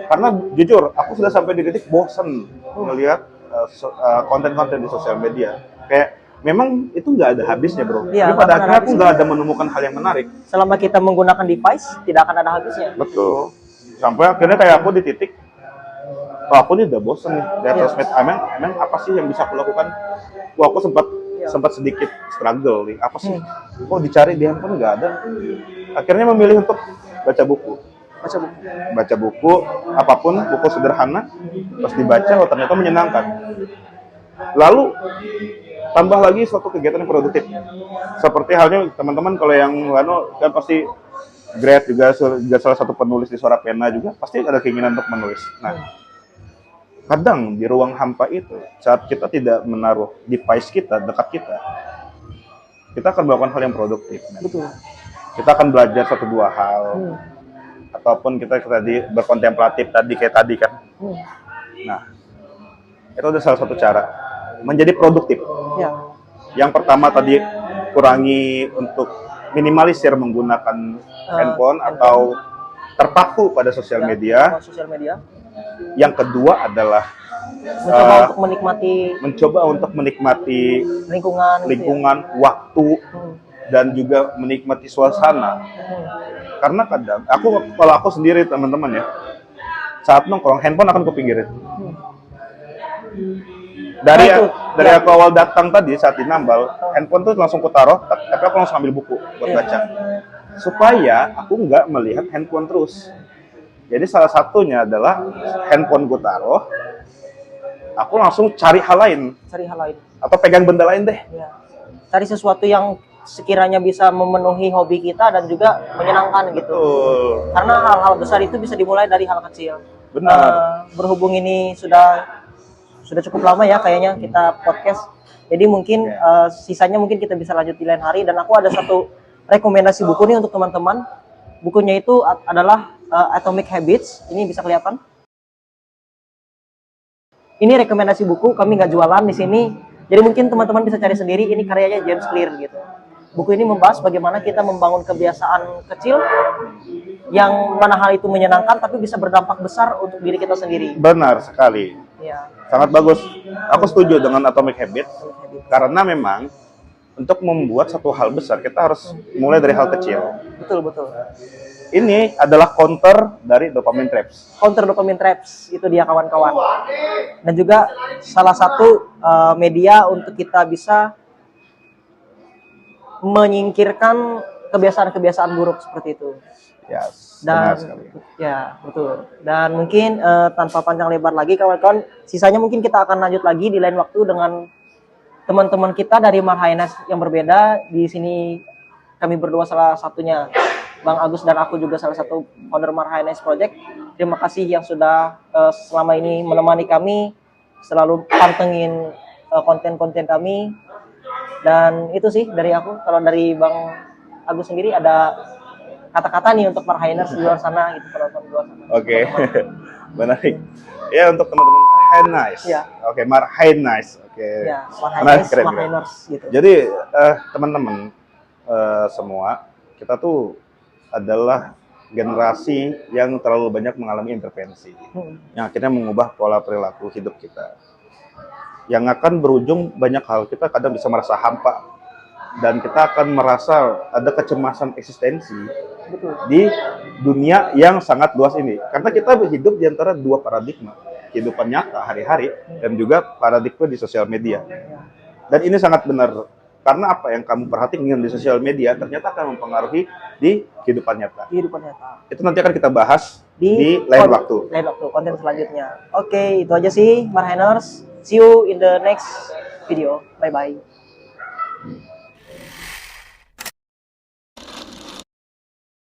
Karena jujur, aku sudah sampai di titik bosen melihat konten-konten di sosial media. Kayak memang itu nggak ada habisnya, bro. Iya, Tapi pada nggak akhirnya aku habisnya. nggak ada menemukan hal yang menarik. Selama kita menggunakan device, tidak akan ada habisnya. Betul. Sampai akhirnya kayak aku di titik, aku ini udah bosen nih dari sosmed. Emang apa sih yang bisa aku lakukan? Wah, aku sempat sedikit struggle nih. Apa sih? Kok dicari di handphone nggak ada? Akhirnya memilih untuk baca buku. Baca buku, apapun, buku sederhana, pas dibaca, oh ternyata menyenangkan. Lalu tambah lagi suatu kegiatan yang produktif. Seperti halnya teman-teman kalau yang kan pasti grad juga salah satu penulis di Suara Pena juga pasti ada keinginan untuk menulis. Nah, kadang di ruang hampa itu saat kita tidak menaruh device kita dekat kita akan melakukan hal yang produktif. Betul. Kita akan belajar satu dua hal. Ataupun kita tadi berkontemplatif kayak tadi kan. Nah, itu ada salah satu cara menjadi produktif. Ya. Yang pertama tadi kurangi untuk minimalisir menggunakan handphone atau terpaku pada sosial media. Yang kedua adalah mencoba untuk menikmati lingkungan, waktu, dan juga menikmati suasana. Karena kadang kalau aku sendiri teman-teman ya, saat nongkrong handphone akan kupinggirin. Dari aku awal datang tadi saat di Nambal, handphone tuh langsung kutaruh, tapi aku langsung ambil buku buat baca. Supaya aku nggak melihat handphone terus. Jadi salah satunya adalah handphone gue taruh, aku langsung cari hal lain. Atau pegang benda lain deh. Ya. Cari sesuatu yang sekiranya bisa memenuhi hobi kita dan juga menyenangkan gitu. Karena hal-hal besar itu bisa dimulai dari hal kecil. Benar. Berhubung ini sudah cukup lama ya kayaknya kita podcast. Jadi mungkin sisanya mungkin kita bisa lanjut di lain hari. Dan aku ada satu rekomendasi buku nih untuk teman-teman. Bukunya itu adalah Atomic Habits. Ini bisa kelihatan. Ini rekomendasi buku, kami nggak jualan di sini. Jadi mungkin teman-teman bisa cari sendiri. Ini karyanya James Clear gitu. Buku ini membahas bagaimana kita membangun kebiasaan kecil yang mana hal itu menyenangkan tapi bisa berdampak besar untuk diri kita sendiri. Benar sekali. Ya. Sangat bagus. Aku setuju dengan Atomic Habits karena memang untuk membuat satu hal besar kita harus mulai dari hal kecil. Betul. Ini adalah counter dari dopamine traps. Counter dopamine traps itu dia kawan-kawan. Dan juga salah satu media untuk kita bisa menyingkirkan kebiasaan-kebiasaan buruk seperti itu. Yes, Dan benar sekali. ya betul. Dan mungkin tanpa panjang lebar lagi kawan-kawan, sisanya mungkin kita akan lanjut lagi di lain waktu dengan teman-teman kita dari Marhaenas yang berbeda. Di sini kami berdua salah satunya Bang Agus dan aku juga salah satu founder Marhaenas Project. Terima kasih yang sudah selama ini menemani kami, selalu pantengin konten-konten kami. Dan itu sih dari aku. Kalau dari Bang Agus sendiri ada kata-kata nih untuk Marhaeners di luar sana gitu, penonton di luar sana. Oke. Menarik. Ya untuk teman-teman Marhaenas. Ya. Oke, Marhaenas. Oke. Ya, Marhaeners gitu. Jadi teman-teman semua, kita tuh adalah generasi yang terlalu banyak mengalami intervensi. Yang akhirnya mengubah pola perilaku hidup kita. Yang akan berujung banyak hal, kita kadang bisa merasa hampa dan kita akan merasa ada kecemasan eksistensi. Betul. Di dunia yang sangat luas ini, karena kita hidup di antara dua paradigma, kehidupan nyata hari-hari dan juga paradigma di sosial media. Dan ini sangat benar, karena apa yang kamu perhatikan di sosial media ternyata akan mempengaruhi di kehidupan nyata. Itu nanti akan kita bahas di lain waktu. Konten selanjutnya. Oke, itu aja sih Marhaeners. See you in the next video. Bye bye.